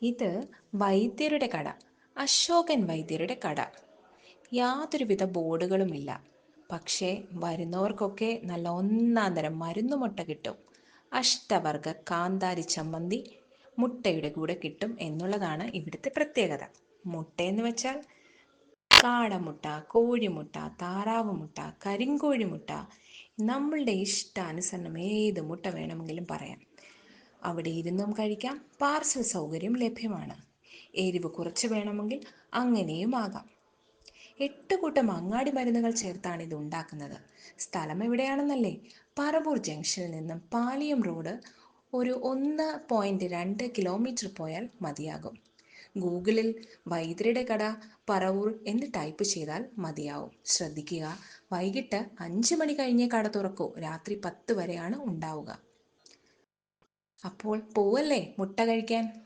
ഇത് വൈദ്യരുടെ കട, അശോകൻ വൈദ്യരുടെ കട. യാതൊരുവിധ ബോർഡുകളുമില്ല. പക്ഷേ വരുന്നവർക്കൊക്കെ നല്ല ഒന്നാം തരം മരുന്നുമുട്ട കിട്ടും. അഷ്ടവർഗ കാന്താരി ചമ്മന്തി മുട്ടയുടെ കൂടെ കിട്ടും എന്നുള്ളതാണ് ഇവിടുത്തെ പ്രത്യേകത. മുട്ടയെന്ന് വെച്ചാൽ കാടമുട്ട, കോഴിമുട്ട, താറാവ് മുട്ട, കരിങ്കോഴിമുട്ട, നമ്മളുടെ ഇഷ്ടാനുസരണം ഏത് മുട്ട വേണമെങ്കിലും പറയാം. അവിടെ ഇരുന്നും കഴിക്കാം. പാർസൽ സൗകര്യം ലഭ്യമാണ്. എരിവ് കുറച്ച് വേണമെങ്കിൽ അങ്ങനെയും ആകാം. 8 കൂട്ടം അങ്ങാടി മരുന്നുകൾ ചേർത്താണ് ഇത് ഉണ്ടാക്കുന്നത്. സ്ഥലം എവിടെയാണെന്നല്ലേ? പറവൂർ ജംഗ്ഷനിൽ നിന്നും പാലിയം റോഡ് ഒരു 1.2 കിലോമീറ്റർ പോയാൽ മതിയാകും. ഗൂഗിളിൽ വൈദ്യരുടെ കട പറവൂർ എന്ന് ടൈപ്പ് ചെയ്താൽ മതിയാവും. ശ്രദ്ധിക്കുക, വൈകിട്ട് 5 മണി കഴിഞ്ഞേ കട തുറക്കൂ. രാത്രി 10 വരെയാണ് ഉണ്ടാവുക. അപ്പോൾ പോവല്ലേ മുട്ട കഴിക്കാൻ.